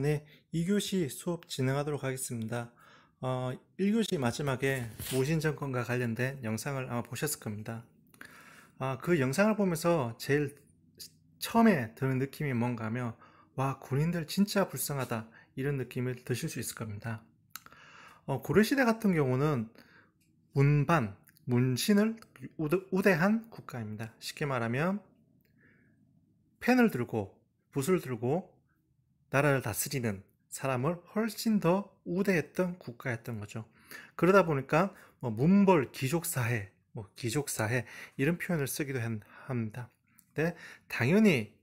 네. 2교시 수업 진행하도록 하겠습니다. 1교시 마지막에 무신정권과 관련된 영상을 아마 보셨을 겁니다. 그 영상을 보면서 제일 처음에 드는 느낌이 뭔가 하면, 와, 군인들 진짜 불쌍하다. 이런 느낌을 드실 수 있을 겁니다. 고려시대 같은 경우는 문반, 문신을 우대한 국가입니다. 쉽게 말하면, 펜을 들고, 붓을 들고, 나라를 다스리는 사람을 훨씬 더 우대했던 국가였던 거죠. 그러다 보니까 문벌 귀족사회, 귀족사회 이런 표현을 쓰기도 합니다. 근데 당연히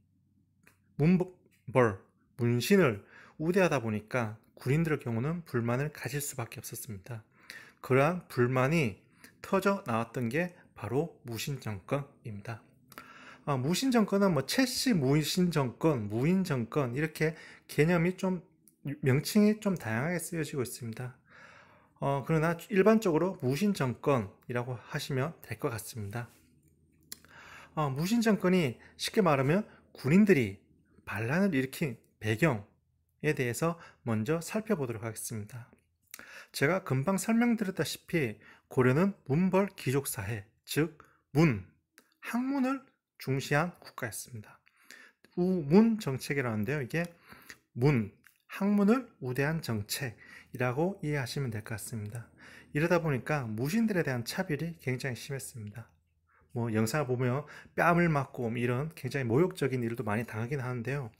문벌, 문신을 우대하다 보니까 군인들의 경우는 불만을 가질 수밖에 없었습니다. 그러한 불만이 터져 나왔던 게 바로 무신정권입니다. 무신정권은 채씨 무신정권, 무인정권 이렇게 개념이 좀 명칭이 좀 다양하게 쓰여지고 있습니다. 그러나 일반적으로 무신정권이라고 하시면 될 것 같습니다. 무신정권이 쉽게 말하면 군인들이 반란을 일으킨 배경에 대해서 먼저 살펴보도록 하겠습니다. 제가 금방 설명드렸다시피 고려는 문벌 귀족사회, 즉 학문을 중시한 국가였습니다. 우문 정책이라는데요. 이게 학문을 우대한 정책이라고 이해하시면 될 것 같습니다. 이러다 보니까 무신들에 대한 차별이 굉장히 심했습니다. 영상을 보면 뺨을 맞고 이런 굉장히 모욕적인 일도 많이 당하긴 하는데요.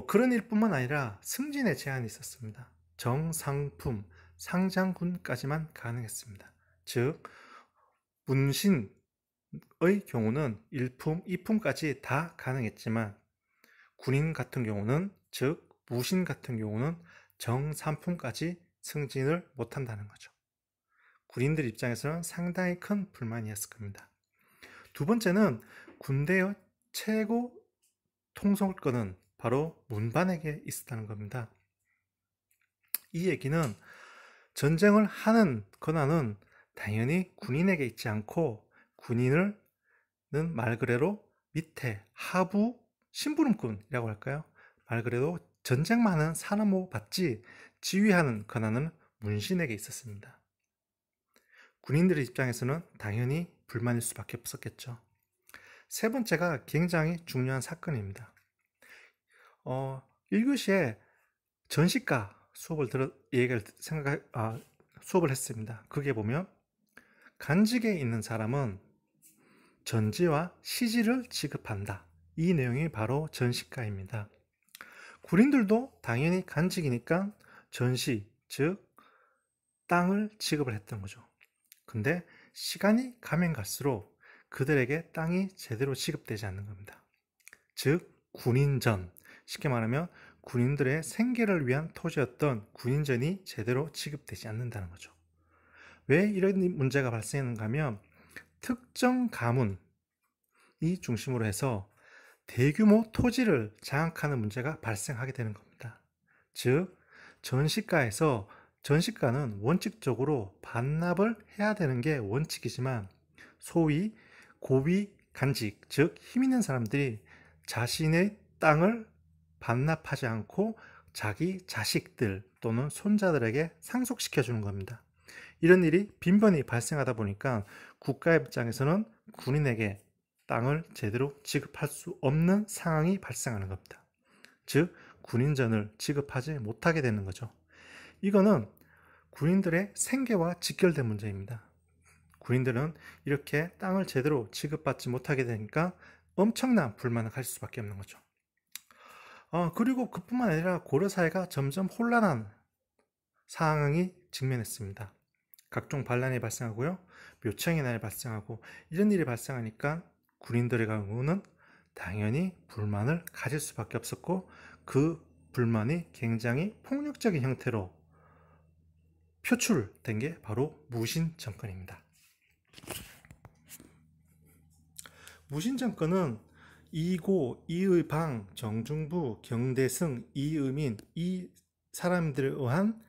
그런 일뿐만 아니라 승진에 제한이 있었습니다. 정상품, 상장군까지만 가능했습니다. 즉 문신 의 경우는 1품, 2품까지 다 가능했지만 군인 같은 경우는, 즉 무신 같은 경우는 정3품까지 승진을 못한다는 거죠. 군인들 입장에서는 상당히 큰 불만이었을 겁니다. 두 번째는 군대의 최고 통솔권은 바로 문반에게 있었다는 겁니다. 이 얘기는 전쟁을 하는 권한은 당연히 군인에게 있지 않고 군인을 말 그대로 밑에 하부 심부름꾼이라고 할까요? 말 그대로 전쟁만은 사나모 받지 지휘하는 권한은 문신에게 있었습니다. 군인들의 입장에서는 당연히 불만일 수밖에 없었겠죠. 세 번째가 굉장히 중요한 사건입니다. 1교시에 전시과 수업을 했습니다. 그게 보면 간직에 있는 사람은 전지와 시지를 지급한다. 이 내용이 바로 전시가입니다. 군인들도 당연히 간직이니까 전시, 즉 땅을 지급을 했던 거죠. 근데 시간이 가면 갈수록 그들에게 땅이 제대로 지급되지 않는 겁니다. 즉 군인전, 쉽게 말하면 군인들의 생계를 위한 토지였던 군인전이 제대로 지급되지 않는다는 거죠. 왜 이런 문제가 발생했는가 하면 특정 가문이 중심으로 해서 대규모 토지를 장악하는 문제가 발생하게 되는 겁니다. 즉 전시가는 원칙적으로 반납을 해야 되는 게 원칙이지만 소위 고위 간직, 즉 힘 있는 사람들이 자신의 땅을 반납하지 않고 자기 자식들 또는 손자들에게 상속시켜 주는 겁니다. 이런 일이 빈번히 발생하다 보니까 국가 입장에서는 군인에게 땅을 제대로 지급할 수 없는 상황이 발생하는 겁니다. 즉 군인전을 지급하지 못하게 되는 거죠. 이거는 군인들의 생계와 직결된 문제입니다. 군인들은 이렇게 땅을 제대로 지급받지 못하게 되니까 엄청난 불만을 가질 수밖에 없는 거죠. 그리고 그뿐만 아니라 고려사회가 점점 혼란한 상황이 직면했습니다. 각종 반란이 발생하고요. 묘청의 난이 발생하고 이런 일이 발생하니까 군인들의 경우는 당연히 불만을 가질 수밖에 없었고 그 불만이 굉장히 폭력적인 형태로 표출된 게 바로 무신정권입니다. 무신정권은 이고, 이의방, 정중부, 경대승, 이의민 이 사람들에 의한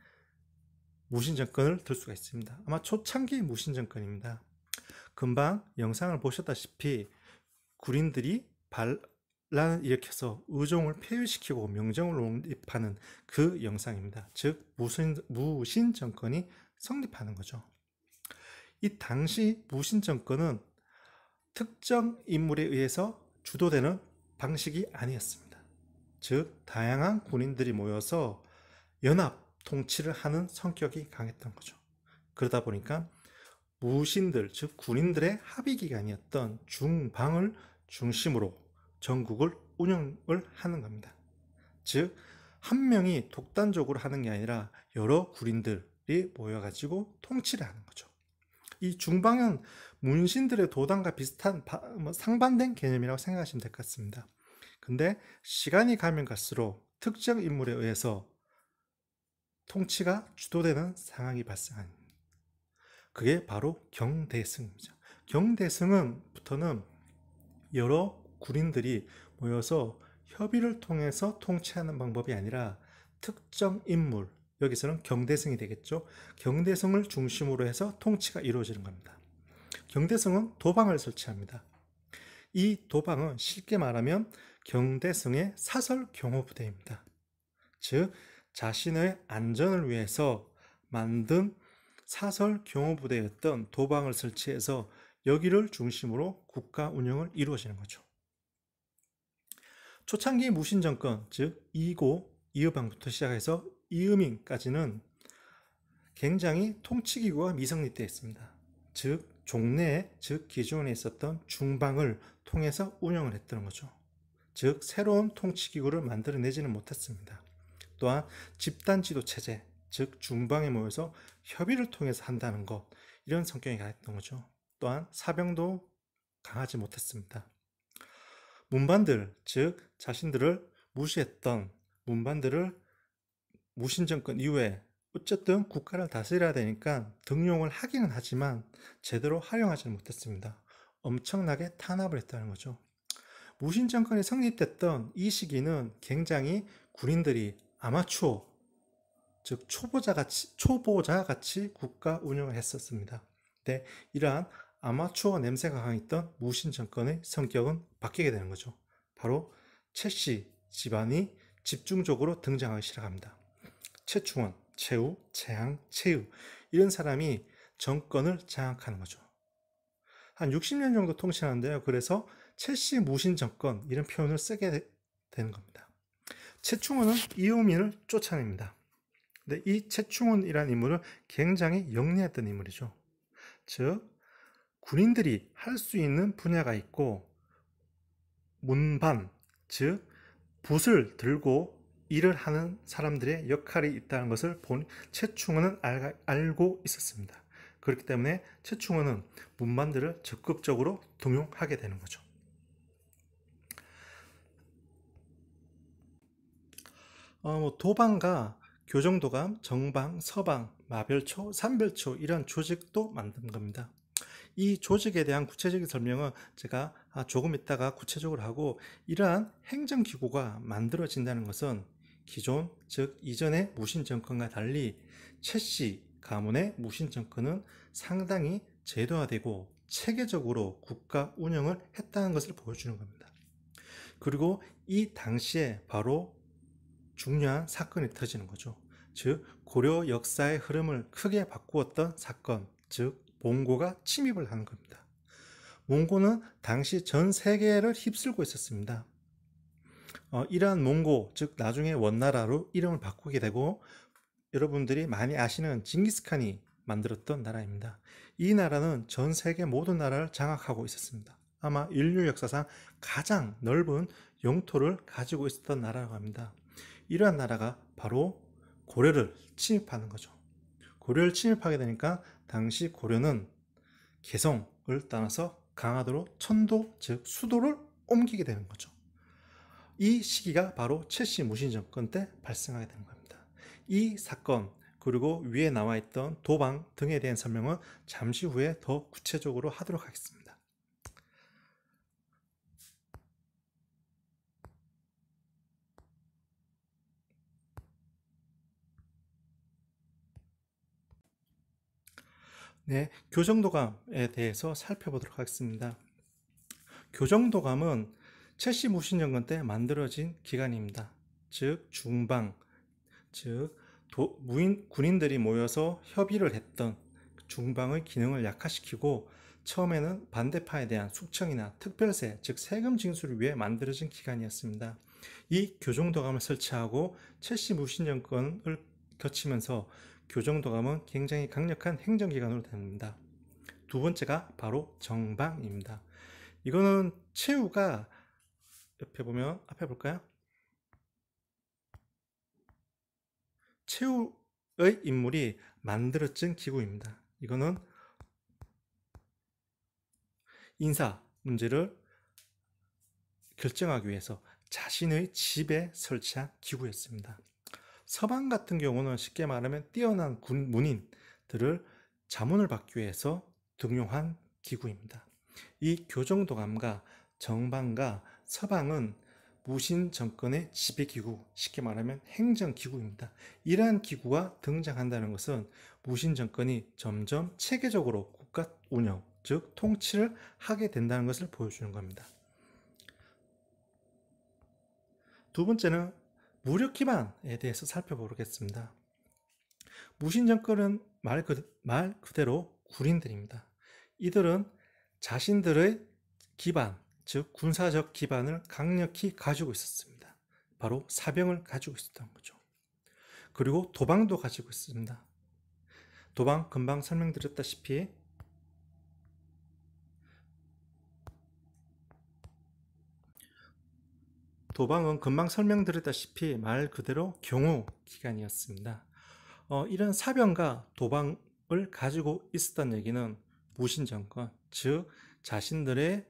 무신정권을 들 수가 있습니다. 아마 초창기 무신정권입니다. 금방 영상을 보셨다시피 군인들이 란을 일으켜서 의종을 폐위시키고 명정을 논립하는 그 영상입니다. 즉 무신 정권이 성립하는 거죠. 이 당시 무신 정권은 특정 인물에 의해서 주도되는 방식이 아니었습니다. 즉 다양한 군인들이 모여서 연합 통치를 하는 성격이 강했던 거죠. 그러다 보니까 무신들, 즉 군인들의 합의 기관이었던 중방을 중심으로 전국을 운영을 하는 겁니다. 즉 한 명이 독단적으로 하는 게 아니라 여러 군인들이 모여가지고 통치를 하는 거죠. 이 중방은 문신들의 도단과 비슷한 상반된 개념이라고 생각하시면 될 것 같습니다. 근데 시간이 가면 갈수록 특정 인물에 의해서 통치가 주도되는 상황이 발생합니다. 그게 바로 경대승입니다. 경대승은부터는 여러 군인들이 모여서 협의를 통해서 통치하는 방법이 아니라 특정 인물, 여기서는 경대승이 되겠죠. 경대승을 중심으로 해서 통치가 이루어지는 겁니다. 경대승은 도방을 설치합니다. 이 도방은 쉽게 말하면 경대승의 사설 경호부대입니다. 즉 자신의 안전을 위해서 만든 사설 경호부대였던 도방을 설치해서 여기를 중심으로 국가 운영을 이루어지는 거죠. 초창기 무신정권, 즉 이고, 이의방부터 시작해서 이의민까지는 굉장히 통치기구가 미성립되어 있습니다. 즉 종래에, 즉 기존에 있었던 중방을 통해서 운영을 했던 거죠. 즉 새로운 통치기구를 만들어내지는 못했습니다. 또한 집단지도 체제, 즉 중방에 모여서 협의를 통해서 한다는 것, 이런 성격이 강했던 거죠. 또한 사병도 강하지 못했습니다. 문반들, 즉 자신들을 무시했던 문반들을 무신정권 이후에 어쨌든 국가를 다스려야 되니까 등용을 하기는 하지만 제대로 활용하지는 못했습니다. 엄청나게 탄압을 했다는 거죠. 무신정권이 성립됐던 이 시기는 굉장히 군인들이 아마추어, 즉 초보자같이 국가 운영을 했었습니다. 근데 이러한 아마추어 냄새가 강했던 무신정권의 성격은 바뀌게 되는 거죠. 바로 최씨 집안이 집중적으로 등장하기 시작합니다. 최충원, 최우, 최항, 최의, 이런 사람이 정권을 장악하는 거죠. 한 60년 정도 통치하는데요. 그래서 최씨 무신정권, 이런 표현을 쓰게 되는 겁니다. 최충원은 이효민을 쫓아냅니다. 근데 이 최충원이라는 인물은 굉장히 영리했던 인물이죠. 즉 군인들이 할 수 있는 분야가 있고 문반, 즉 붓을 들고 일을 하는 사람들의 역할이 있다는 것을 최충원은 알고 있었습니다. 그렇기 때문에 최충원은 문반들을 적극적으로 등용하게 되는 거죠. 도방과 교정도감, 정방, 서방, 마별초, 삼별초, 이런 조직도 만든 겁니다. 이 조직에 대한 구체적인 설명은 제가 조금 있다가 구체적으로 하고, 이러한 행정기구가 만들어진다는 것은 기존, 즉 이전의 무신정권과 달리 최씨 가문의 무신정권은 상당히 제도화되고 체계적으로 국가 운영을 했다는 것을 보여주는 겁니다. 그리고 이 당시에 바로 중요한 사건이 터지는 거죠. 즉 고려 역사의 흐름을 크게 바꾸었던 사건, 즉 몽고가 침입을 하는 겁니다. 몽고는 당시 전 세계를 휩쓸고 있었습니다. 이러한 몽고, 즉 나중에 원나라로 이름을 바꾸게 되고 여러분들이 많이 아시는 징기스칸이 만들었던 나라입니다. 이 나라는 전 세계 모든 나라를 장악하고 있었습니다. 아마 인류 역사상 가장 넓은 영토를 가지고 있었던 나라라고 합니다. 이러한 나라가 바로 고려를 침입하는 거죠. 고려를 침입하게 되니까 당시 고려는 개성을 떠나서 강화도로 천도, 즉 수도를 옮기게 되는 거죠. 이 시기가 바로 최씨 무신정권 때 발생하게 되는 겁니다. 이 사건, 그리고 위에 나와 있던 도방 등에 대한 설명은 잠시 후에 더 구체적으로 하도록 하겠습니다. 네, 교정도감에 대해서 살펴보도록 하겠습니다. 교정도감은 최씨 무신정권 때 만들어진 기관입니다. 즉 중방, 즉 군인들이 모여서 협의를 했던 중방의 기능을 약화시키고 처음에는 반대파에 대한 숙청이나 특별세, 즉 세금 징수를 위해 만들어진 기관이었습니다. 이 교정도감을 설치하고 최씨 무신정권을 거치면서 교정도감은 굉장히 강력한 행정기관으로 됩니다. 두 번째가 바로 정방입니다. 이거는 최후가 옆에 보면, 앞에 볼까요? 최후의 인물이 만들어진 기구입니다. 이거는 인사 문제를 결정하기 위해서 자신의 집에 설치한 기구였습니다. 서방 같은 경우는 쉽게 말하면 뛰어난 문인들을 자문을 받기 위해서 등용한 기구입니다. 이 교정도감과 정방과 서방은 무신 정권의 지배기구, 쉽게 말하면 행정기구입니다. 이러한 기구가 등장한다는 것은 무신 정권이 점점 체계적으로 국가 운영, 즉 통치를 하게 된다는 것을 보여주는 겁니다. 두 번째는 무력 기반에 대해서 살펴보겠습니다. 무신 정권은 말 그대로 군인들입니다. 이들은 자신들의 기반, 즉 군사적 기반을 강력히 가지고 있었습니다. 바로 사병을 가지고 있었던 거죠. 그리고 도방도 가지고 있습니다. 도방, 금방 설명드렸다시피 도방은 금방 설명드렸다시피 말 그대로 경호 기관이었습니다. 이런 사병과 도방을 가지고 있었다는 얘기는 무신정권, 즉 자신들의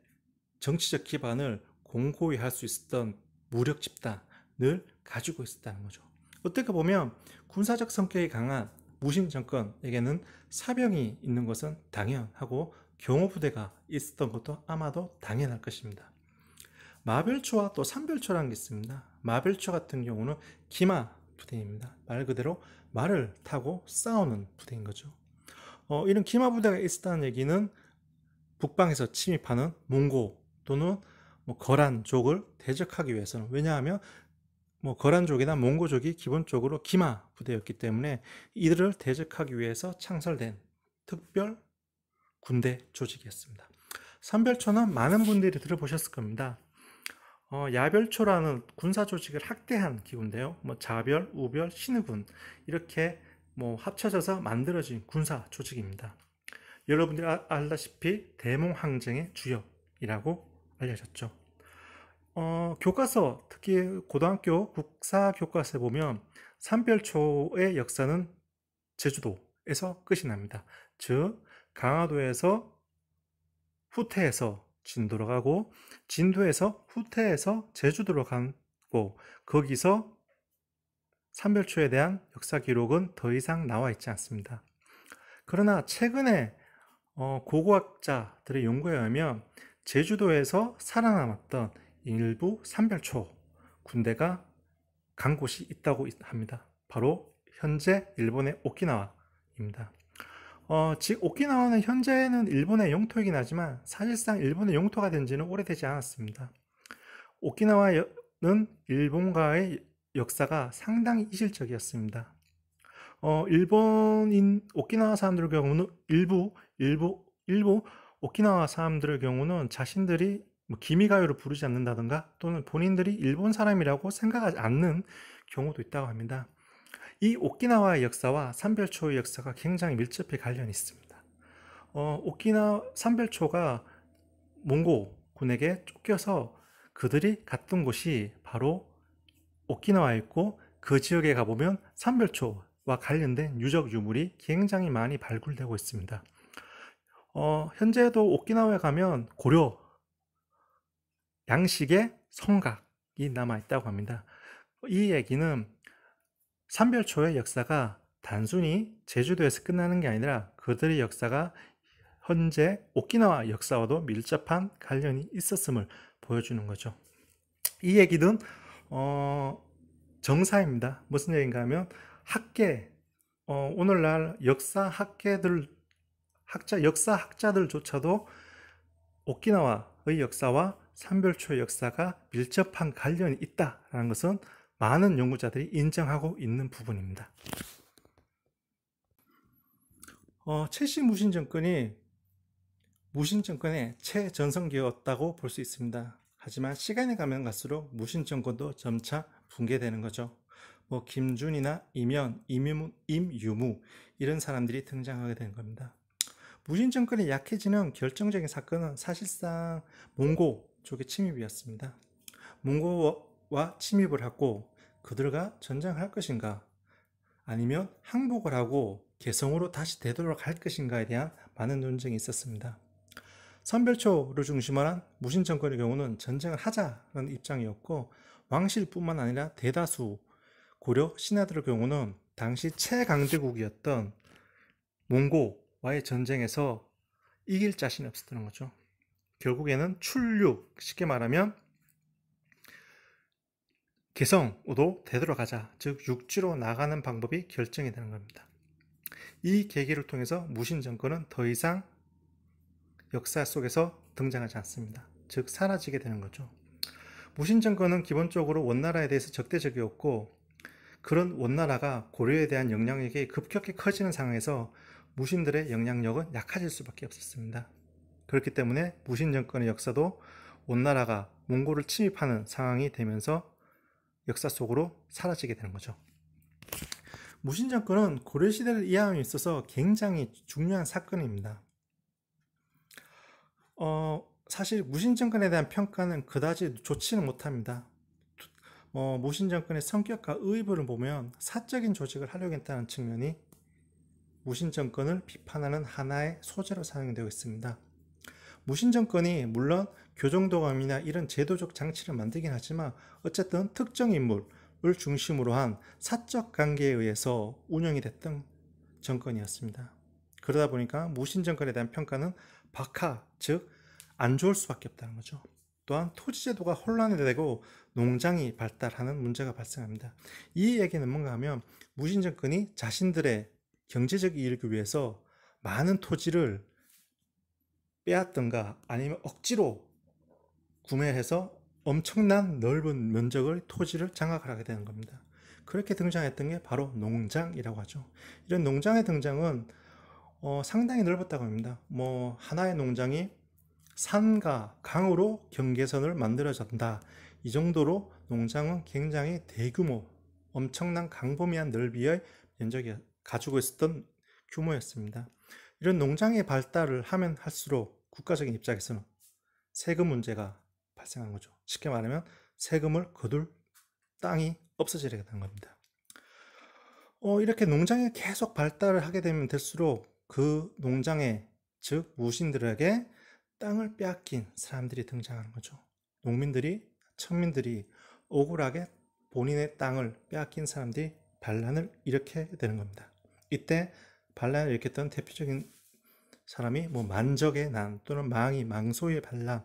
정치적 기반을 공고히 할 수 있었던 무력 집단을 가지고 있었다는 거죠. 어떻게 보면 군사적 성격이 강한 무신정권에게는 사병이 있는 것은 당연하고 경호부대가 있었던 것도 아마도 당연할 것입니다. 마별초와 또 삼별초라는 게 있습니다. 마별초 같은 경우는 기마 부대입니다. 말 그대로 말을 타고 싸우는 부대인 거죠. 이런 기마 부대가 있었다는 얘기는 북방에서 침입하는 몽고 또는 거란족을 대적하기 위해서는, 왜냐하면 거란족이나 몽고족이 기본적으로 기마 부대였기 때문에 이들을 대적하기 위해서 창설된 특별 군대 조직이었습니다. 삼별초는 많은 분들이 들어보셨을 겁니다. 야별초라는 군사 조직을 확대한 기구인데요. 자별, 우별, 신의군 이렇게 합쳐져서 만들어진 군사 조직입니다. 여러분들이 알다시피 대몽항쟁의 주역이라고 알려졌죠. 교과서, 특히 고등학교 국사 교과서에 보면 삼별초의 역사는 제주도에서 끝이 납니다. 즉 강화도에서 후퇴해서 진도로 가고 진도에서 후퇴해서 제주도로 가고 거기서 삼별초에 대한 역사 기록은 더 이상 나와 있지 않습니다. 그러나 최근에 고고학자들의 연구에 의하면 제주도에서 살아남았던 일부 삼별초 군대가 간 곳이 있다고 합니다. 바로 현재 일본의 오키나와입니다. 즉 오키나와는 현재는 일본의 영토이긴 하지만 사실상 일본의 영토가 된 지는 오래되지 않았습니다. 오키나와는 일본과의 역사가 상당히 이질적이었습니다. 일본인 오키나와 사람들의 경우는 일부 오키나와 사람들의 경우는 자신들이 기미가요를 부르지 않는다든가 또는 본인들이 일본 사람이라고 생각하지 않는 경우도 있다고 합니다. 이 오키나와의 역사와 삼별초의 역사가 굉장히 밀접히 관련이 있습니다. 오키나와 삼별초가 몽고군에게 쫓겨서 그들이 갔던 곳이 바로 오키나와였고 그 지역에 가보면 삼별초와 관련된 유적 유물이 굉장히 많이 발굴되고 있습니다. 현재도 오키나와에 가면 고려 양식의 성곽이 남아있다고 합니다. 이 얘기는 삼별초의 역사가 단순히 제주도에서 끝나는 게 아니라 그들의 역사가 현재 오키나와 역사와도 밀접한 관련이 있었음을 보여주는 거죠. 이 얘기는 정사입니다. 무슨 얘기인가 하면 학계, 오늘날 역사 학자들조차도 오키나와의 역사와 삼별초의 역사가 밀접한 관련이 있다라는 것은 많은 연구자들이 인정하고 있는 부분입니다. 최씨 무신 정권이 무신 정권의 최전성기였다고 볼 수 있습니다. 하지만 시간이 가면 갈수록 무신 정권도 점차 붕괴되는 거죠. 김준이나 이면, 임유무 이런 사람들이 등장하게 된 겁니다. 무신 정권이 약해지는 결정적인 사건은 사실상 몽고 쪽의 침입이었습니다. 몽고와 침입을 하고 그들과 전쟁할 것인가 아니면 항복을 하고 개성으로 다시 되돌아갈 것인가에 대한 많은 논쟁이 있었습니다. 선별초를 중심으로 한 무신 정권의 경우는 전쟁을 하자는 입장이었고 왕실뿐만 아니라 대다수 고려 신하들의 경우는 당시 최강대국이었던 몽고와의 전쟁에서 이길 자신이 없었던 거죠. 결국에는 출육, 쉽게 말하면 개성으로 되돌아가자, 즉 육지로 나가는 방법이 결정이 되는 겁니다. 이 계기를 통해서 무신 정권은 더 이상 역사 속에서 등장하지 않습니다. 즉 사라지게 되는 거죠. 무신 정권은 기본적으로 원나라에 대해서 적대적이었고 그런 원나라가 고려에 대한 영향력이 급격히 커지는 상황에서 무신들의 영향력은 약해질 수밖에 없었습니다. 그렇기 때문에 무신 정권의 역사도 원나라가 몽골을 침입하는 상황이 되면서 역사 속으로 사라지게 되는 거죠. 무신 정권은 고려 시대를 이해함에 있어서 굉장히 중요한 사건입니다. 사실 무신 정권에 대한 평가는 그다지 좋지는 못합니다. 무신 정권의 성격과 의도를 보면 사적인 조직을 하려고 했다는 측면이 무신 정권을 비판하는 하나의 소재로 사용되고 있습니다. 무신 정권이 물론 교정도감이나 이런 제도적 장치를 만들긴 하지만 어쨌든 특정 인물을 중심으로 한 사적 관계에 의해서 운영이 됐던 정권이었습니다. 그러다 보니까 무신 정권에 대한 평가는 박하, 즉 안 좋을 수밖에 없다는 거죠. 또한 토지제도가 혼란되고 농장이 발달하는 문제가 발생합니다. 이 얘기는 뭔가 하면 무신 정권이 자신들의 경제적 이익을 위해서 많은 토지를 빼앗던가 아니면 억지로 구매해서 엄청난 넓은 면적의 토지를 장악을 하게 되는 겁니다. 그렇게 등장했던 게 바로 농장이라고 하죠. 이런 농장의 등장은 상당히 넓었다고 합니다. 하나의 농장이 산과 강으로 경계선을 만들어진다. 이 정도로 농장은 굉장히 대규모, 엄청난 광범위한 넓이의 면적이 가지고 있었던 규모였습니다. 이런 농장의 발달을 하면 할수록 국가적인 입장에서는 세금 문제가 발생하는 거죠. 쉽게 말하면 세금을 거둘 땅이 없어지게 되는 겁니다. 이렇게 농장이 계속 발달을 하게 되면 될수록 그 농장에, 즉 무신들에게 땅을 빼앗긴 사람들이 등장하는 거죠. 농민들이, 천민들이 억울하게 본인의 땅을 빼앗긴 사람들이 반란을 일으키게 되는 겁니다. 이때 반란을 일으켰던 대표적인 사람이 만적의 난 또는 망소의 반란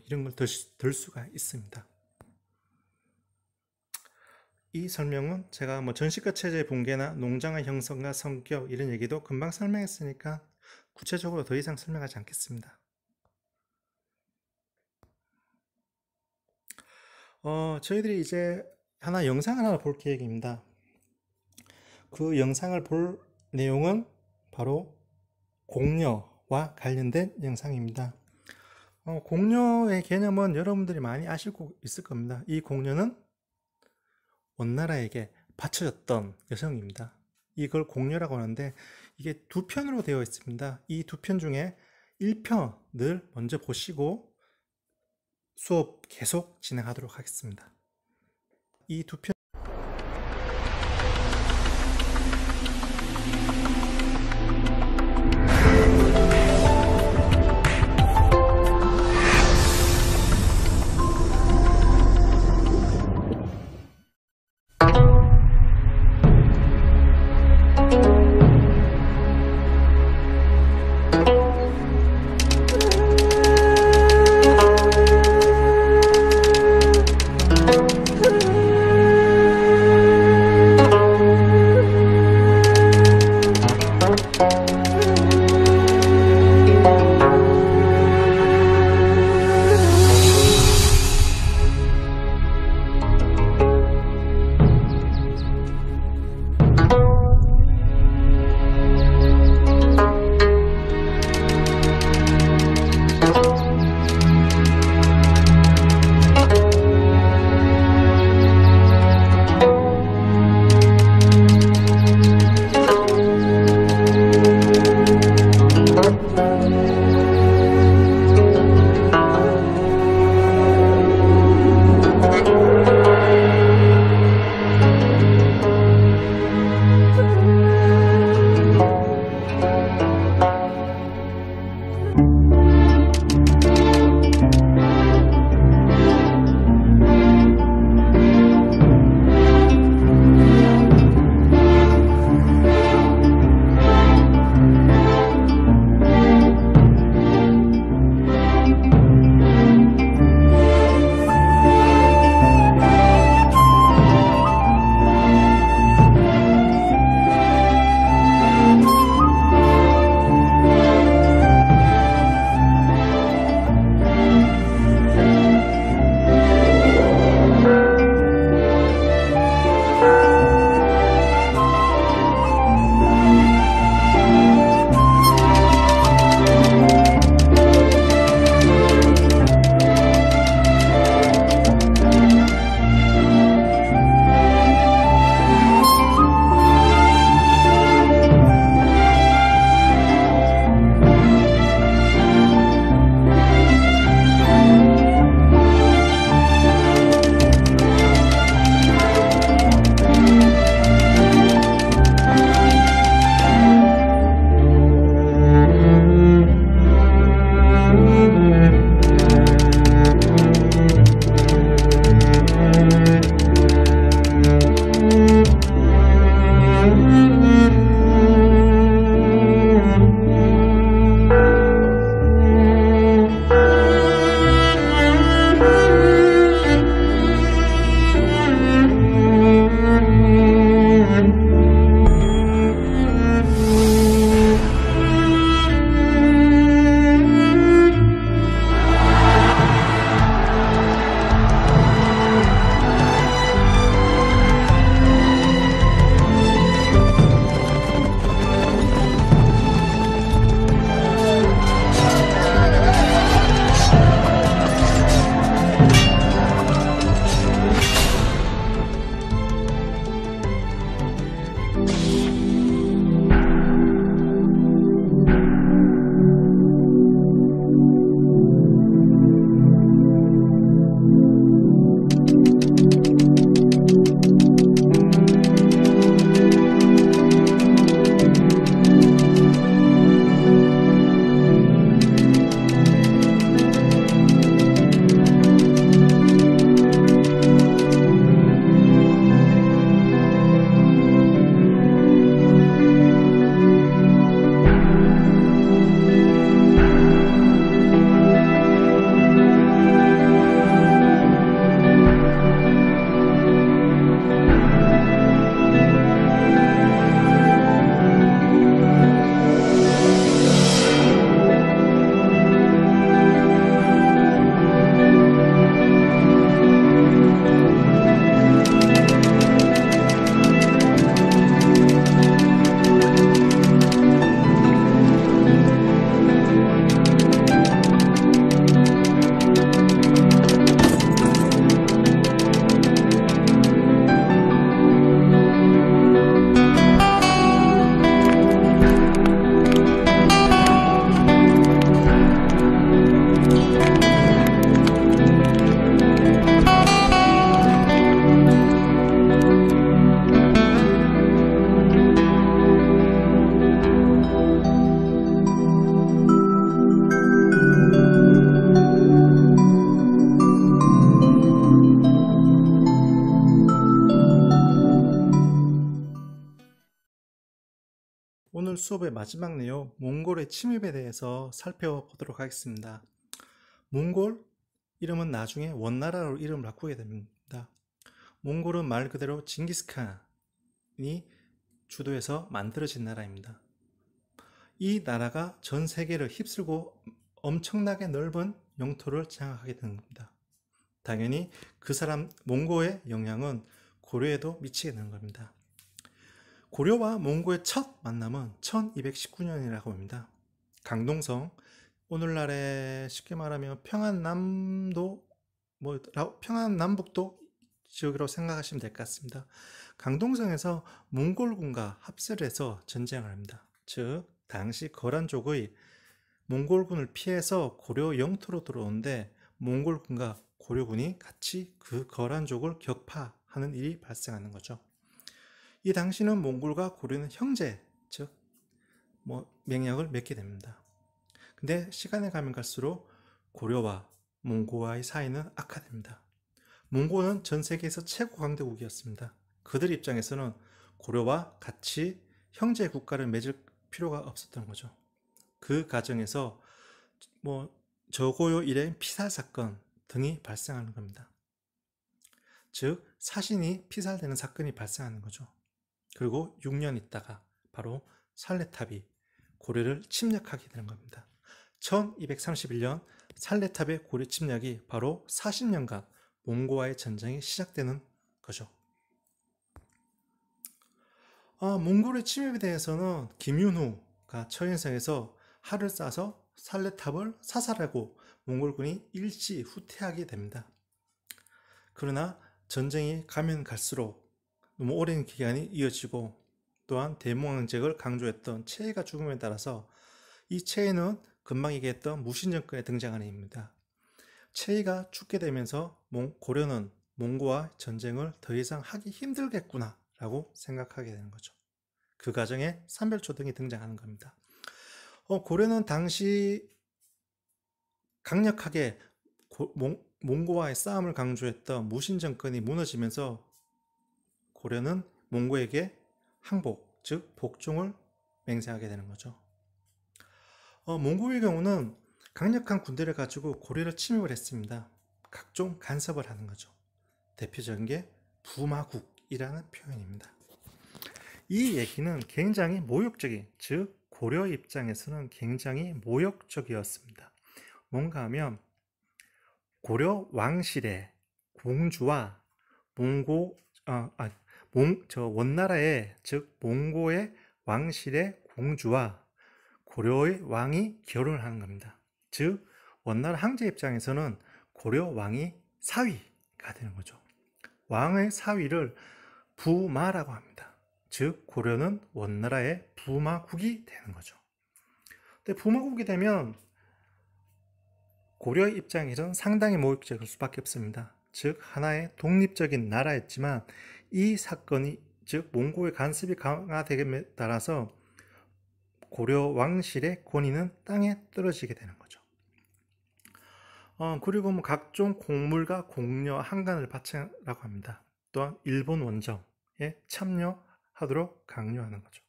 이런 걸 들 수가 있습니다. 이 설명은 제가 전시가 체제의 붕괴나 농장의 형성과 성격 이런 얘기도 금방 설명했으니까 구체적으로 더 이상 설명하지 않겠습니다. 저희들이 이제 하나 영상을 하나 볼 계획입니다. 그 영상을 볼 내용은 바로 공녀와 관련된 영상입니다. 공녀의 개념은 여러분들이 많이 아시고 있을 겁니다. 이 공녀는 원나라에게 바쳐졌던 여성입니다. 이걸 공녀라고 하는데 이게 두 편으로 되어 있습니다. 이 두 편 중에 1편을 먼저 보시고 수업 계속 진행하도록 하겠습니다. 이 두 편 수업의 마지막 내용, 몽골의 침입에 대해서 살펴보도록 하겠습니다. 몽골 이름은 나중에 원나라로 이름을 바꾸게 됩니다. 몽골은 말 그대로 징기스칸이 주도해서 만들어진 나라입니다. 이 나라가 전 세계를 휩쓸고 엄청나게 넓은 영토를 장악하게 되는 겁니다. 당연히 그 사람 몽고의 영향은 고려에도 미치게 되는 겁니다. 고려와 몽고의 첫 만남은 1219년이라고 합니다. 강동성, 오늘날의 쉽게 말하면 평안남도, 평안남북도 지역이라고 생각하시면 될 것 같습니다. 강동성에서 몽골군과 합세를 해서 전쟁을 합니다. 즉, 당시 거란족의 몽골군을 피해서 고려 영토로 들어오는데 몽골군과 고려군이 같이 그 거란족을 격파하는 일이 발생하는 거죠. 이 당시는 몽골과 고려는 형제, 즉 맹약을 맺게 됩니다. 근데 시간이 가면 갈수록 고려와 몽고와의 사이는 악화됩니다. 몽고는 전 세계에서 최고 강대국이었습니다. 그들 입장에서는 고려와 같이 형제 국가를 맺을 필요가 없었던 거죠. 그 과정에서 저고요 일행 피살 사건 등이 발생하는 겁니다. 즉 사신이 피살되는 사건이 발생하는 거죠. 그리고 6년 있다가 바로 살레탑이 고려를 침략하게 되는 겁니다. 1231년 살레탑의 고려 침략이 바로 40년간 몽고와의 전쟁이 시작되는 거죠. 몽골의 침입에 대해서는 김윤후가 처인성에서 활을 쏴서 살레탑을 사살하고 몽골군이 일시 후퇴하게 됩니다. 그러나 전쟁이 가면 갈수록 너무 오랜 기간이 이어지고 또한 대몽항쟁을 강조했던 체해가 죽음에 따라서 이 체해는 금방 얘기했던 무신정권에 등장하는 입니다. 체해가 죽게 되면서 고려는 몽고와 전쟁을 더 이상 하기 힘들겠구나 라고 생각하게 되는 거죠. 그 과정에 삼별초 등이 등장하는 겁니다. 고려는 당시 강력하게 몽고와의 싸움을 강조했던 무신정권이 무너지면서 고려는 몽고에게 항복, 즉 복종을 맹세하게 되는 거죠. 몽고의 경우는 강력한 군대를 가지고 고려를 침입을 했습니다. 각종 간섭을 하는 거죠. 대표적인 게 부마국이라는 표현입니다. 이 얘기는 굉장히 모욕적인, 즉 고려 입장에서는 굉장히 모욕적이었습니다. 뭔가 하면 고려 왕실의 공주와 원나라의, 즉 몽고의 왕실의 공주와 고려의 왕이 결혼을 하는 겁니다. 즉 원나라 황제 입장에서는 고려 왕이 사위가 되는 거죠. 왕의 사위를 부마라고 합니다. 즉 고려는 원나라의 부마국이 되는 거죠. 근데 부마국이 되면 고려 입장에서는 상당히 모욕적일 수밖에 없습니다. 즉 하나의 독립적인 나라였지만 이 사건이, 즉 몽고의 간섭이 강화됨에 따라서 고려 왕실의 권위는 땅에 떨어지게 되는 거죠. 그리고 각종 공물과 공려 한간을 바치라고 합니다. 또한 일본 원정에 참여하도록 강요하는 거죠.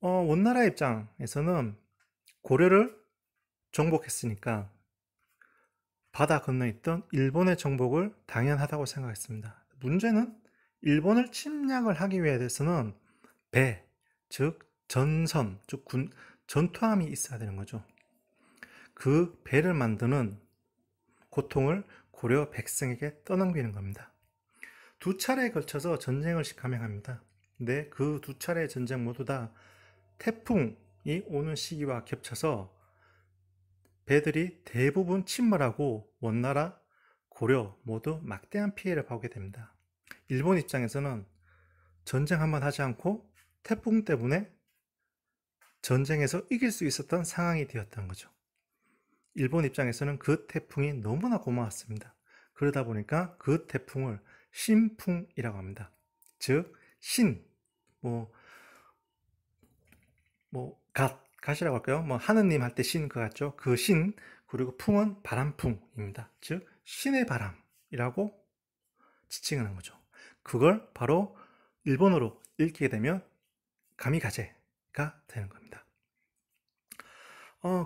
원나라 입장에서는 고려를 정복했으니까 바다 건너에 있던 일본의 정복을 당연하다고 생각했습니다. 문제는 일본을 침략을 하기 위해서는 배, 즉 전선, 즉 전투함이 있어야 되는 거죠. 그 배를 만드는 고통을 고려 백성에게 떠넘기는 겁니다. 두 차례에 걸쳐서 전쟁을 감행합니다. 근데 그 두 차례의 전쟁 모두 다 태풍이 오는 시기와 겹쳐서 배들이 대부분 침몰하고 원나라, 고려 모두 막대한 피해를 보게 됩니다. 일본 입장에서는 전쟁 한번 하지 않고 태풍 때문에 전쟁에서 이길 수 있었던 상황이 되었던 거죠. 일본 입장에서는 그 태풍이 너무나 고마웠습니다. 그러다 보니까 그 태풍을 신풍이라고 합니다. 즉 신, 갓이라고 할까요? 하느님 할 때 신 그 같죠? 그 신, 그리고 풍은 바람풍입니다. 즉 신의 바람이라고 지칭하는 거죠. 그걸 바로 일본어로 읽게 되면 가미가제, 되는 겁니다.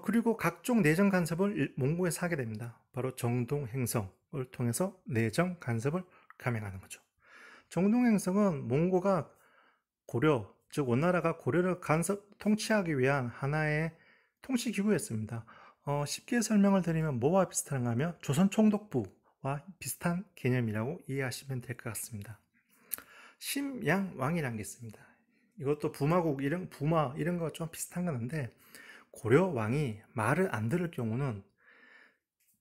그리고 각종 내정 간섭을 몽고에서 하게 됩니다. 바로 정동행성을 통해서 내정 간섭을 감행하는 거죠. 정동행성은 몽고가 고려, 즉 원나라가 고려를 통치하기 위한 하나의 통치기구였습니다. 쉽게 설명을 드리면 뭐와 비슷한가 하면 조선 총독부와 비슷한 개념이라고 이해하시면 될 것 같습니다. 심양왕이라는 게 있습니다. 이것도 부마국 부마 이런 거 좀 비슷한 건데, 고려 왕이 말을 안 들을 경우는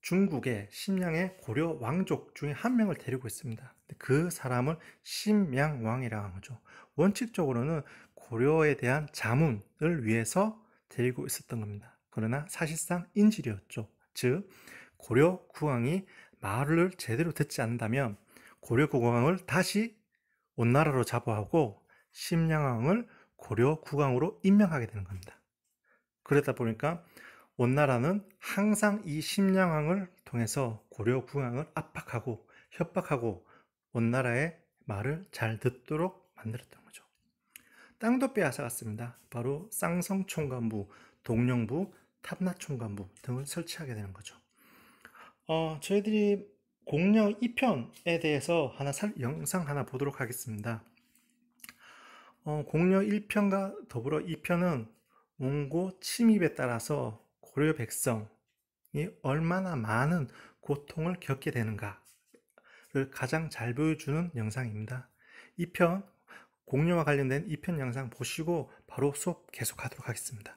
중국의 심양의 고려 왕족 중에 한 명을 데리고 있습니다. 그 사람을 심양왕이라고 하는 거죠. 원칙적으로는 고려에 대한 자문을 위해서 데리고 있었던 겁니다. 그러나 사실상 인질이었죠. 즉 고려 국왕이 말을 제대로 듣지 않는다면 고려 국왕을 다시 원나라로 잡아오고 심양왕을 고려 국왕으로 임명하게 되는 겁니다. 그러다 보니까 원나라는 항상 이 심양왕을 통해서 고려 국왕을 압박하고 협박하고 원나라의 말을 잘 듣도록 만들었던 거죠. 땅도 빼앗아갔습니다. 바로 쌍성총관부, 동령부, 탐나총관부 등을 설치하게 되는 거죠. 저희들이 공령 2편에 대해서 영상 하나 보도록 하겠습니다. 공령 1편과 더불어 2편은 몽고 침입에 따라서 고려 백성이 얼마나 많은 고통을 겪게 되는가를 가장 잘 보여주는 영상입니다. 2편, 공려와 관련된 2편 영상 보시고 바로 수업 계속하도록 하겠습니다.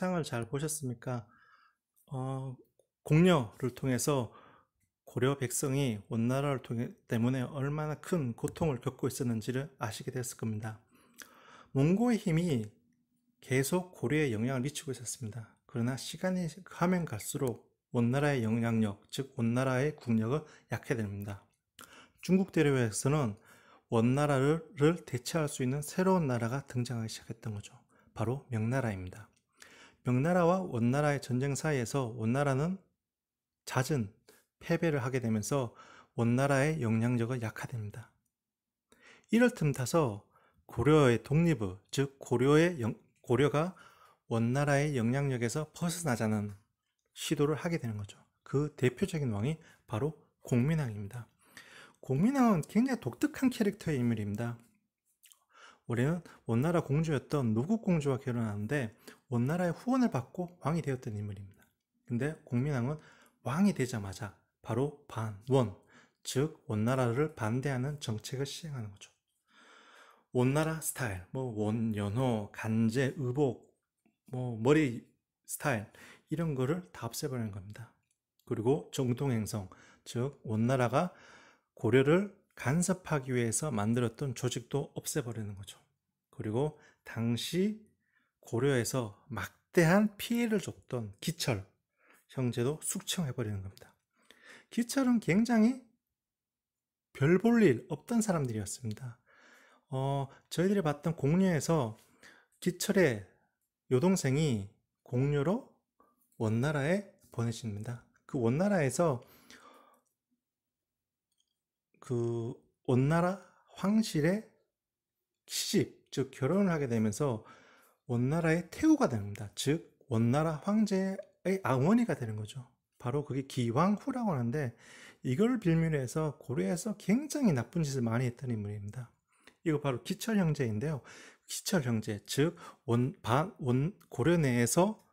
영상을 잘 보셨습니까? 공려를 통해서 고려 백성이 원나라를 때문에 얼마나 큰 고통을 겪고 있었는지를 아시게 됐을 겁니다. 몽고의 힘이 계속 고려에 영향을 미치고 있었습니다. 그러나 시간이 가면 갈수록 원나라의 영향력, 즉 원나라의 국력은 약해집니다. 중국 대륙에서는 원나라를 대체할 수 있는 새로운 나라가 등장하기 시작했던 거죠. 바로 명나라입니다. 명나라와 원나라의 전쟁 사이에서 원나라는 잦은 패배를 하게 되면서 원나라의 영향력은 약화됩니다. 이럴 틈 타서 고려의 독립을, 즉 고려가 원나라의 영향력에서 벗어나자는 시도를 하게 되는 거죠. 그 대표적인 왕이 바로 공민왕입니다. 공민왕은 굉장히 독특한 캐릭터의 인물입니다. 원래는 원나라 공주였던 노국공주와 결혼하는데 원나라의 후원을 받고 왕이 되었던 인물입니다. 근데 공민왕은 왕이 되자마자 바로 반원, 즉 원나라를 반대하는 정책을 시행하는 거죠. 원나라 스타일, 원연호, 간제, 의복, 머리 스타일 이런 거를 다 없애버리는 겁니다. 그리고 정통행성, 즉 원나라가 고려를 간섭하기 위해서 만들었던 조직도 없애버리는 거죠. 그리고 당시 고려에서 막대한 피해를 줬던 기철 형제도 숙청해버리는 겁니다. 기철은 굉장히 별 볼 일 없던 사람들이었습니다. 저희들이 봤던 공녀에서 기철의 여동생이 공녀로 원나라에 보내집니다. 그 원나라에서 그 원나라 황실의 시집, 즉 결혼을 하게 되면서 원나라의 태후가 됩니다. 즉 원나라 황제의 아원이가 되는 거죠. 바로 그게 기왕후라고 하는데 이걸 빌미로 해서 고려에서 굉장히 나쁜 짓을 많이 했던 인물입니다. 이거 바로 기철 형제인데요. 기철 형제, 즉 고려 내에서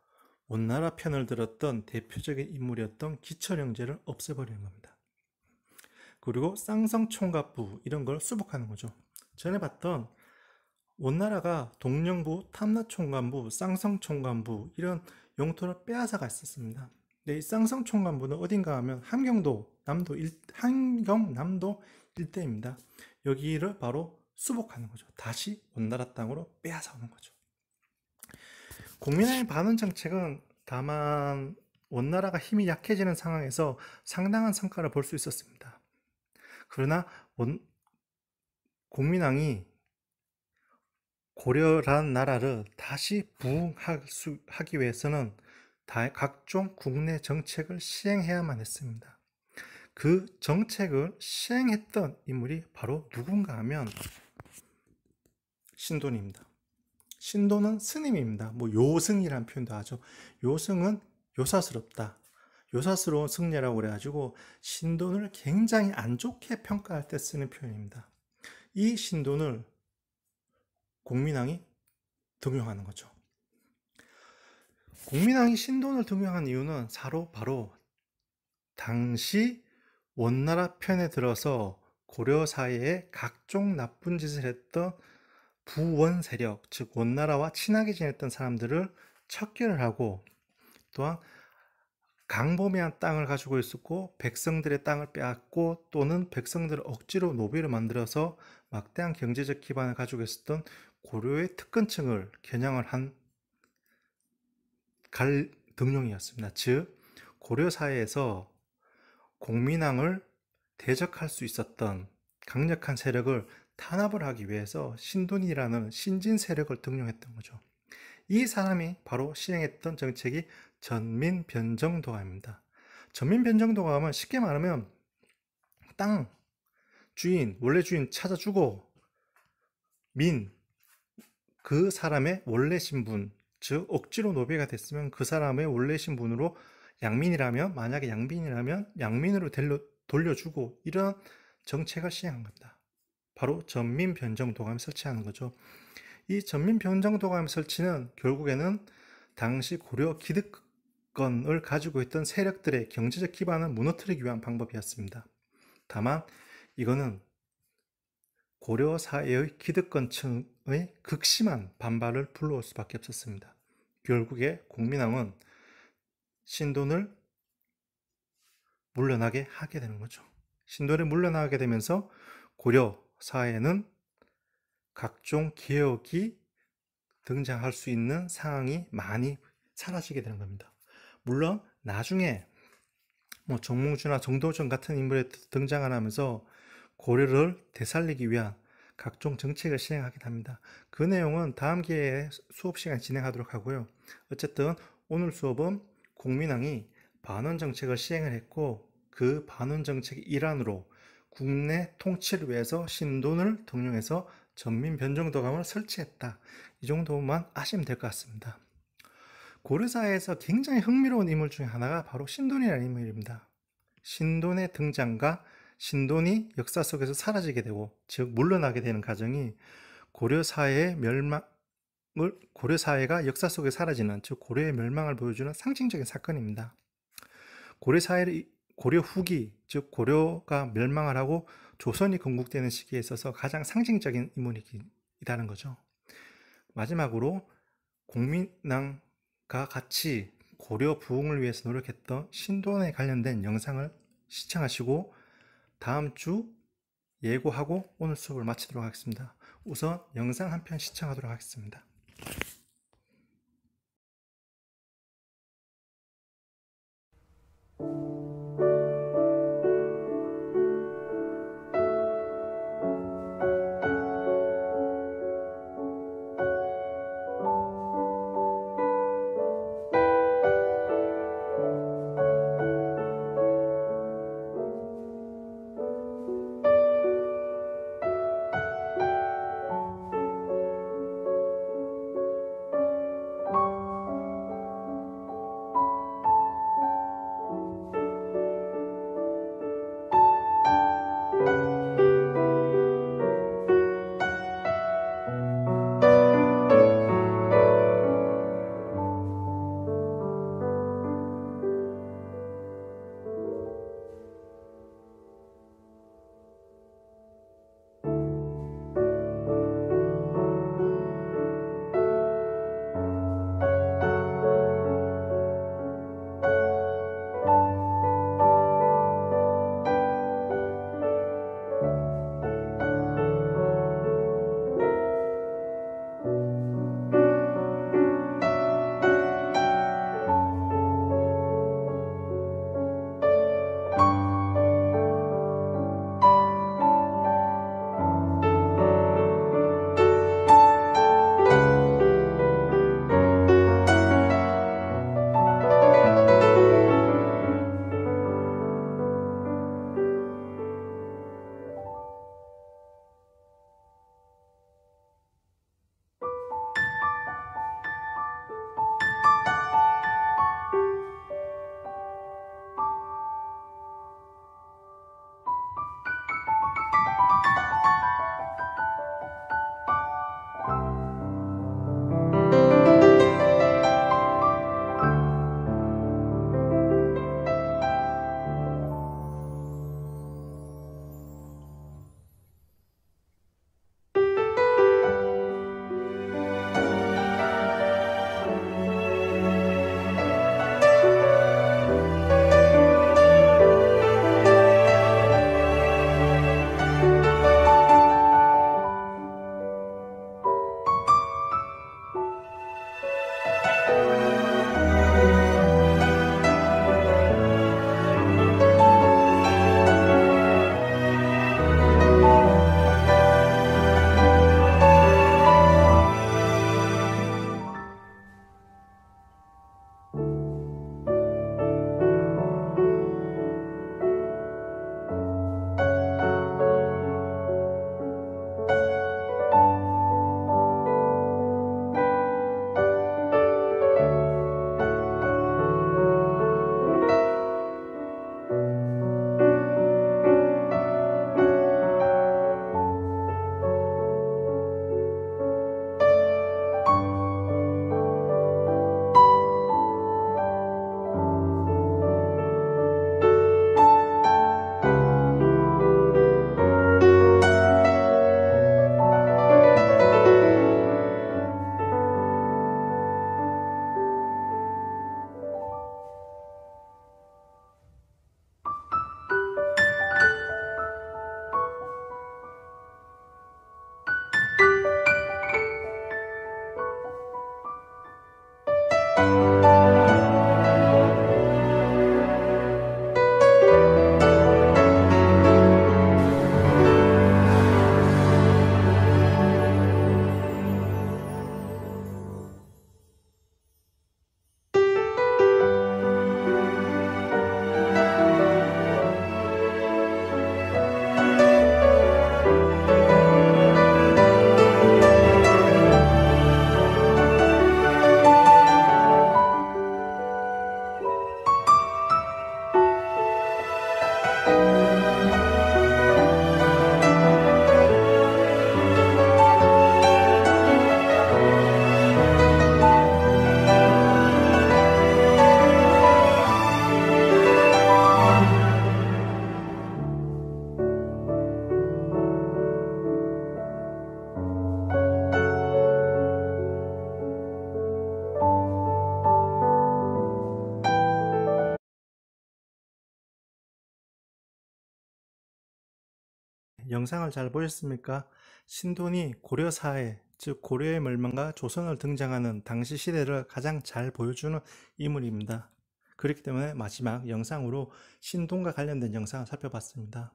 원나라 편을 들었던 대표적인 인물이었던 기철 형제를 없애버리는 겁니다. 그리고 쌍성총갑부 이런 걸 수복하는 거죠. 전에 봤던 원나라가 동령부, 탐라총관부, 쌍성총관부 이런 영토를 빼앗아 갔었습니다. 근데 이 쌍성총관부는 어딘가 하면 함경남도 일대입니다. 여기를 바로 수복하는 거죠. 다시 원나라 땅으로 빼앗아 오는 거죠. 국민의 반원 정책은 다만 원나라가 힘이 약해지는 상황에서 상당한 성과를 볼 수 있었습니다. 그러나 공민왕이 고려라는 나라를 다시 부흥하기 위해서는 각종 국내 정책을 시행해야만 했습니다. 그 정책을 시행했던 인물이 바로 누군가 하면 신돈입니다. 신돈은 스님입니다. 요승이라는 표현도 하죠. 요승은 요사스럽다. 요사스러운 승려라고 그래가지고 신돈을 굉장히 안 좋게 평가할 때 쓰는 표현입니다. 이 신돈을 공민왕이 등용하는 거죠. 공민왕이 신돈을 등용한 이유는 바로 당시 원나라 편에 들어서 고려 사이에 각종 나쁜 짓을 했던 부원 세력, 즉 원나라와 친하게 지냈던 사람들을 척결을 하고 또한 강범위한 땅을 가지고 있었고 백성들의 땅을 빼앗고 또는 백성들을 억지로 노비를 만들어서 막대한 경제적 기반을 가지고 있었던 고려의 특권층을 겨냥을 한 등용이었습니다. 즉 고려 사회에서 공민왕을 대적할 수 있었던 강력한 세력을 탄압을 하기 위해서 신돈이라는 신진 세력을 등용했던 거죠. 이 사람이 바로 시행했던 정책이 전민변정도감입니다. 전민변정도감은 쉽게 말하면 땅 주인, 원래 주인 찾아주고 그 사람의 원래 신분, 즉 억지로 노비가 됐으면 그 사람의 원래 신분으로 만약에 양민이라면 양민으로 돌려주고 이런 정책을 시행한 겁니다. 바로 전민변정도감을 설치하는 거죠. 이 전민변정도감 설치는 결국에는 당시 고려 기득권을 가지고 있던 세력들의 경제적 기반을 무너뜨리기 위한 방법이었습니다. 다만 이거는 고려 사회의 기득권층의 극심한 반발을 불러올 수밖에 없었습니다. 결국에 공민왕은 신돈을 물러나게 하게 되는 거죠. 신돈을 물러나게 되면서 고려 사회에는 각종 개혁이 등장할 수 있는 상황이 많이 사라지게 되는 겁니다. 물론 나중에 정몽주나 정도전 같은 인물이 등장하면서 고려를 되살리기 위한 각종 정책을 시행하게 됩니다. 그 내용은 다음 기회에 수업 시간 진행하도록 하고요. 어쨌든 오늘 수업은 공민왕이 반원 정책을 시행을 했고 그 반원 정책의 일환으로 국내 통치를 위해서 신돈을 등용해서 전민 변정도감을 설치했다. 이 정도만 아시면 될 것 같습니다. 고려사회에서 굉장히 흥미로운 인물 중에 하나가 바로 신돈이라는 인물입니다. 신돈의 등장과 신돈이 역사 속에서 사라지게 되고, 즉 물러나게 되는 과정이 고려사회의 고려사회가 역사 속에 사라지는, 즉 고려의 멸망을 보여주는 상징적인 사건입니다. 고려 후기, 즉 고려가 멸망을 하고 조선이 건국되는 시기에 있어서 가장 상징적인 인물이라는 거죠. 마지막으로 공민왕과 같이 고려 부흥을 위해서 노력했던 신돈에 관련된 영상을 시청하시고 다음 주 예고하고 오늘 수업을 마치도록 하겠습니다. 우선 영상 한 편 시청하도록 하겠습니다. 영상을 잘 보셨습니까? 신돈이 고려사회, 즉 고려의 멸망과 조선을 등장하는 당시 시대를 가장 잘 보여주는 인물입니다. 그렇기 때문에 마지막 영상으로 신돈과 관련된 영상을 살펴봤습니다.